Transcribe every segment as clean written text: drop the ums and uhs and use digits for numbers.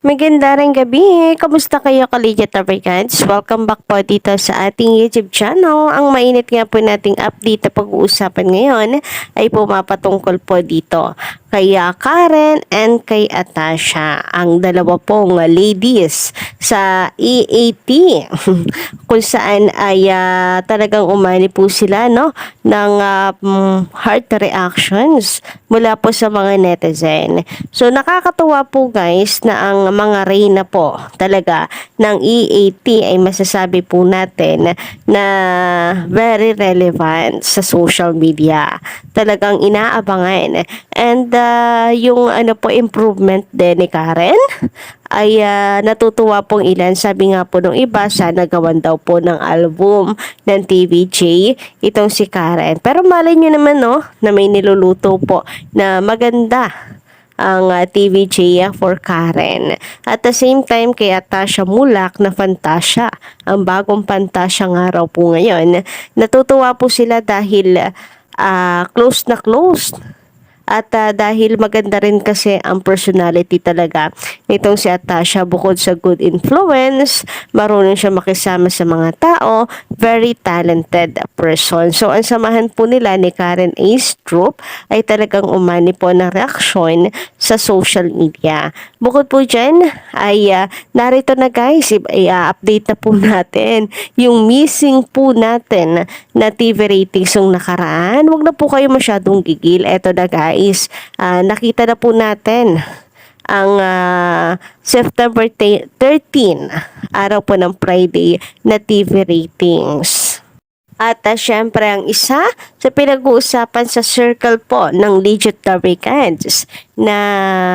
Maganda ring gabi. Kamusta kayo, Collegiate Africans? Welcome back po dito sa ating YouTube channel. Ang mainit nga po nating update na pag-uusapan ngayon ay pumapatungkol po dito kay Karen and kay Atasha, ang dalawa pong ladies sa EAT kung saan ay talagang umani po sila ng heart reactions mula po sa mga netizen. So nakakatuwa po guys na ang mga reyna po talaga ng EAT ay masasabi po natin na very relevant sa social media. Talagang inaabangan. And yung improvement din ni Karen ay natutuwa pong ilan. Sabi nga po nung iba, sana gawan daw po ng album ng TVJ itong si Karen. Pero malay nyo naman na may niluluto po na maganda ang TVJ for Karen. At the same time, kay Atasha Mulak na Fantasia, ang bagong Fantasia nga raw po ngayon. Natutuwa po sila dahil close na close. At dahil maganda rin kasi ang personality talaga nitong si Atasha, bukod sa good influence, marunong siya makisama sa mga tao, very talented person. So ang samahan po nila ni Karen Ace Troop ay talagang umani po ng reaksyon sa social media. Bukod po dyan ay narito na guys, i-update na po natin yung missing po natin na TV ratings yung nakaraan. Huwag na po kayo masyadong gigil. Eto na guys, nakita na po natin ang September 13, araw po ng Friday na TV ratings. At syempre ang isa sa pinag-uusapan sa circle po ng Legit Americans na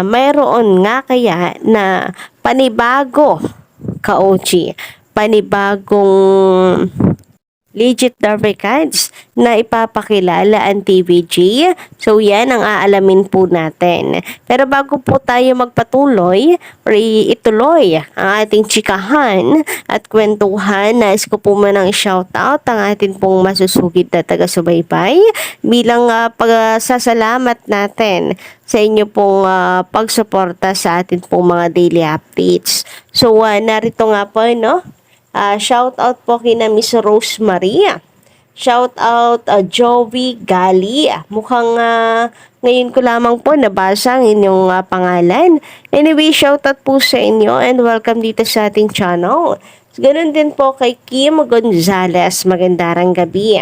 mayroon nga kaya na panibago ka-OG, panibagong Legit Americans na ipapakilala ang TVG. So yan ang aalamin po natin. Pero bago po tayo magpatuloy or ituloy ang ating chikahan at kwentuhan, nais ko po manang shoutout ang ating pong masusugid na taga-subaybay bilang pagsasalamat natin sa inyo pong pagsuporta sa ating pong mga daily updates. So narito nga po shout out po kina Miss Rosemary. Shout out Joey Gali. Mukhang ngayon ko lamang po nabasa ang inyong pangalan. Anyway, shout out po sa inyo and welcome dito sa ating channel. Ganun din po kay Kim Gonzalez. Magandang gabi.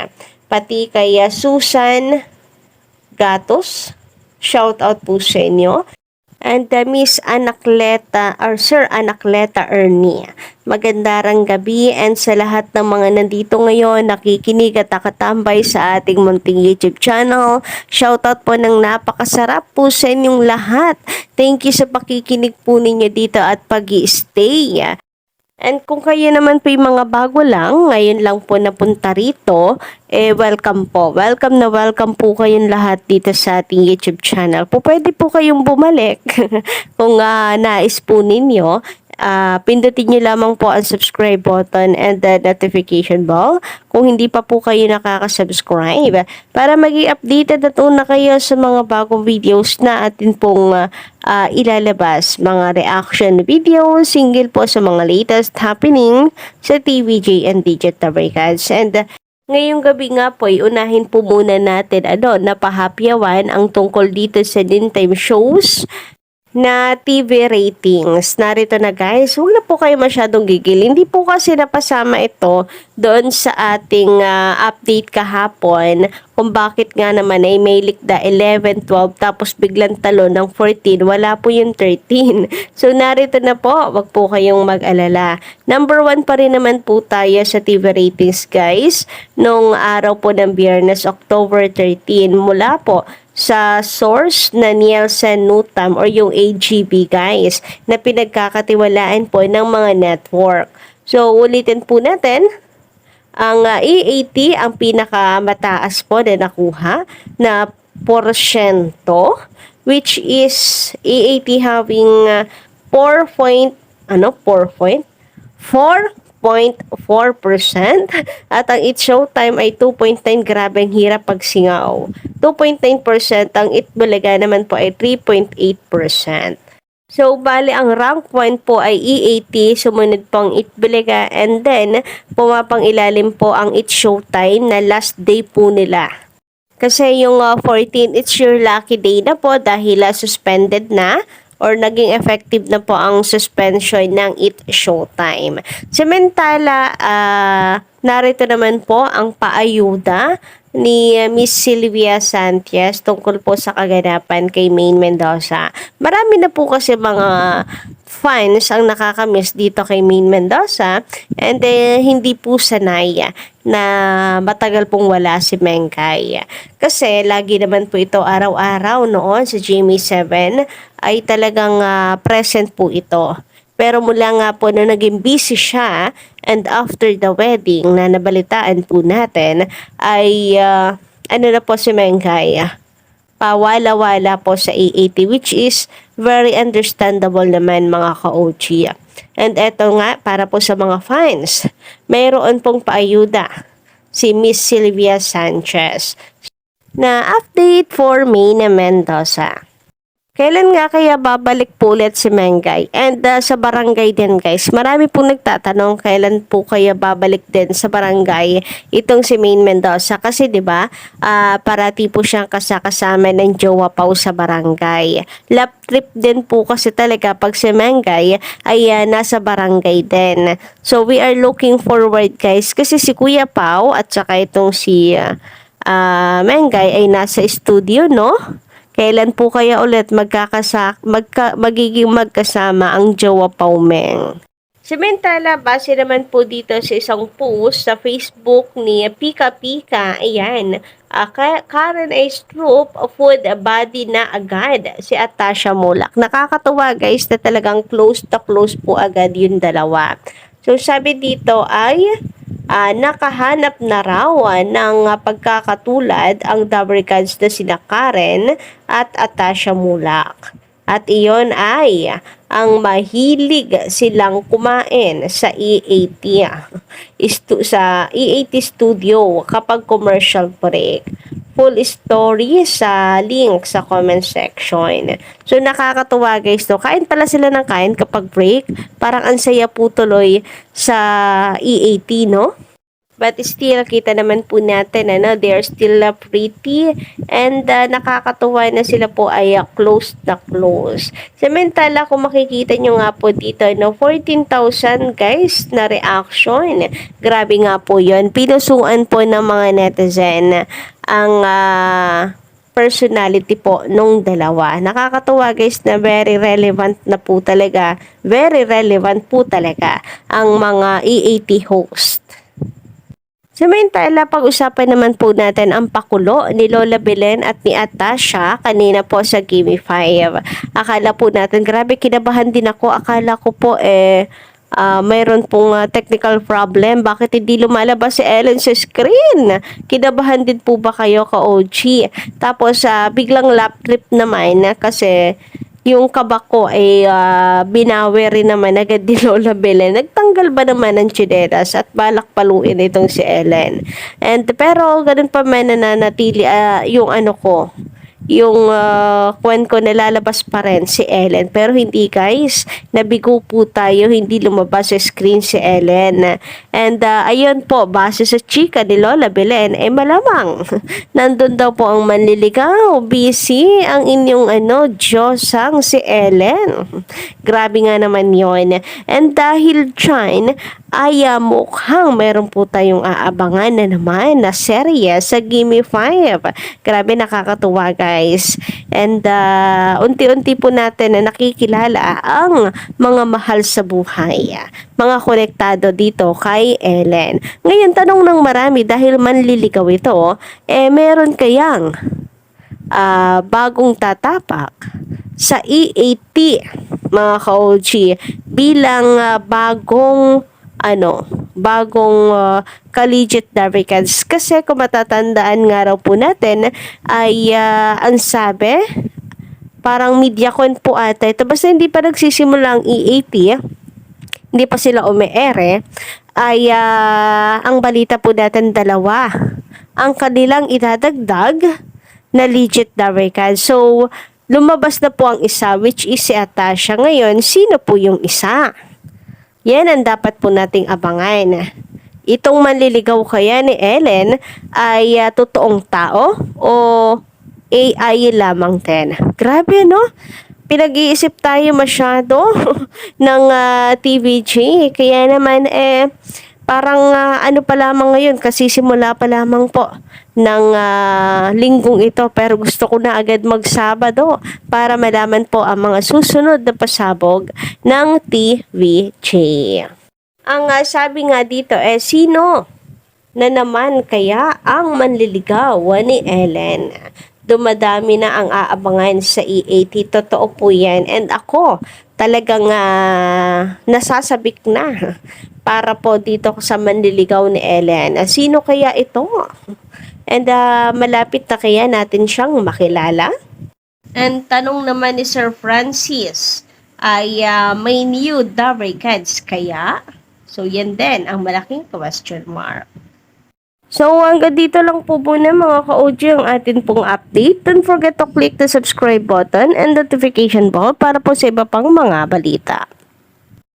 Pati kay Susan Gatos. Shout out po sa inyo. And Miss Anakleta or Sir Anakleta Ernie. Magandang gabi and sa lahat ng mga nandito ngayon nakikinig at nakatambay sa ating munting YouTube channel. Shoutout po ng napakasarap po sa inyong lahat. Thank you sa pakikinig po ninyo dito at pag-i-stay. And kung kayo naman po yung mga bago lang, ngayon lang po napunta rito, welcome po. Welcome na welcome po kayong lahat dito sa ating YouTube channel. Pwede po kayong bumalik kung nais po ninyo. Pindutin nyo lamang po ang subscribe button and the notification bell kung hindi pa po kayo nakaka-subscribe para maging updated at una kayo sa mga bagong videos na atin pong ilalabas, mga reaction videos, single po sa mga latest happening sa TVJ and Digit Americans. And ngayong gabi nga po, unahin po muna natin napahapyawan ang tungkol dito sa daytime shows na TV ratings. Narito na guys, huwag na po kayo masyadong gigil. Hindi po kasi napasama ito doon sa ating update kahapon kung bakit nga naman ay may likda 11, 12 tapos biglang talo ng 14. Wala po yung 13. So narito na po, wag po kayong mag-alala. Number 1 pa rin naman po tayo sa TV ratings guys nung araw po ng Biyernes, October 13 mula po sa source na Nielsen Nutam or yung AGB guys na pinagkakatiwalaan po ng mga network. So ulitin po natin, ang EAT ang pinakamataas po na nakuha na porsyento, which is EAT having 4.4% at ang It Showtime ay 2.9. Grabe ang hirap pagsingaw. 2.9%. Ang It Bulaga naman po ay 3.8%. So, bali ang rank point po ay E80, sumunod po ang Itbulaga, and then pumapang ilalim po ang It's Showtime na last day po nila. Kasi yung 14, it's your lucky day na po dahil suspended na or naging effective na po ang suspension ng It Showtime. Samantala, narito naman po ang paayuda ni Miss Sylvia Sanchez tungkol po sa kaganapan kay Maine Mendoza. Marami na po kasi mga fans ang nakakamiss dito kay Maine Mendoza, and hindi po sanay na matagal pong wala si Mengkay. Kasi lagi naman po ito araw-araw noon sa Jamie 7 ay talagang present po ito. Pero mula nga po na naging busy siya and after the wedding na nabalitaan po natin ay ano na po si Mengkay, pawala-wala po sa A80, which is very understandable naman mga ka-OG. And eto nga, para po sa mga fans, mayroon pong paayuda si Miss Sylvia Sanchez na update for Maine Mendoza. Kailan nga kaya babalik po ulit si Mengkay? And sa barangay din guys, marami pong nagtatanong kailan po kaya babalik din sa barangay itong si Maine Mendoza. Kasi 'di ba, parati po siyang kasama ng jowa pa sa barangay. Lap trip din po kasi talaga pag si Mengkay ay nasa barangay din. So we are looking forward guys kasi si Kuya Pao at saka itong si Mengkay ay nasa studio, no? Kailan po kaya ulit magiging magkasama ang jowa Paumeng? Samantala, base naman po dito sa isang post sa Facebook ni Pika Pika, ayan, Karen A. Stroop, food body na agad si Atasha Mulak. Nakakatuwa guys na talagang close to close po agad yung dalawa. So sabi dito ay nakahanap na raw ng pagkakatulad ang Dabricans na sina Karen at Atasha Mulak. At iyon ay ang mahilig silang kumain sa sa E80 studio kapag commercial break. Full story sa link sa comment section. So nakakatuwa guys, no? Kain pala sila ng kain kapag break. Parang ang saya po tuloy sa E80, no? But still, kita naman po natin, they are still pretty and nakakatuwa na sila po ay close na close. Samantala, kung makikita nyo nga po dito, 14,000 guys na reaction. Grabe nga po yun. Pinusuan po ng mga netizen ang personality po nung dalawa. Nakakatuwa guys na very relevant po talaga ang mga E80 host. Samantala, pag-usapan naman po natin ang pakulo ni Lola Belen at ni Atasha kanina po sa Gimme 5. Akala po natin, grabe kinabahan din ako. Akala ko po mayroon pong technical problem. Bakit hindi lumalabas si Ellen sa screen? Kinabahan din po ba kayo ka-OG? Tapos biglang lap trip naman kasi yung kaba ko ay binawi rin naman agad ni Lola Belen. Nagtanggal ba naman ng tsinelas at balak paluin itong si Ellen. And pero ganun pa man nananatili yung yung kwan ko nalalabas pa rin si Ellen. Pero hindi guys, nabigo po tayo, hindi lumabas sa screen si Ellen. And ayun po, base sa chika ni Lola Belen, malamang nandun daw po ang manliligaw. Busy ang inyong Diyosang si Ellen. Grabe nga naman yon. And dahil dyan, ay mukhang meron po tayong aabangan na naman na serye sa Gimme 5. Grabe, nakakatuwa guys. And unti-unti po natin na nakikilala ang mga mahal sa buhay, mga konektado dito kay Ellen. Ngayon, tanong ng marami, dahil manliligaw ito, meron kayang bagong tatapak sa E80 mga ka-OG bilang bagong collegiate Dabricans. Kasi kung matatandaan nga raw po natin ay ang sabi, parang MediaCon po ata ito, basta hindi pa nagsisimula ang E80, hindi pa sila ume-ere, ay ang balita po natin dalawa ang kanilang idadagdag na legit Dabricans. So lumabas na po ang isa, which is si Atasha. Ngayon, sino po yung isa? Yan ang dapat po nating abangan. Itong manliligaw kaya ni Ellen ay totoong tao o AI lamang din? Grabe, no? Pinag-iisip tayo masyado ng TVJ. Kaya naman, parang ano pa lamang ngayon, kasi simula pa lamang po ng linggong ito. Pero gusto ko na agad magsabado para malaman po ang mga susunod na pasabog ng TVJ. Ang sabi nga dito, sino na naman kaya ang manliligaw ni Ellen? Dumadami na ang aabangan sa EAT. Totoo po yan. And ako, talagang nasasabik na para po dito sa manliligaw ni Ellen. Sino kaya ito? And malapit na kaya natin siyang makilala? And tanong naman ni Sir Francis, ay may new Davricans kaya? So yan din ang malaking question mark. So, hanggang dito lang po muna mga ka-OG ang atin pong update. Don't forget to click the subscribe button and notification bell para po sa iba pang mga balita.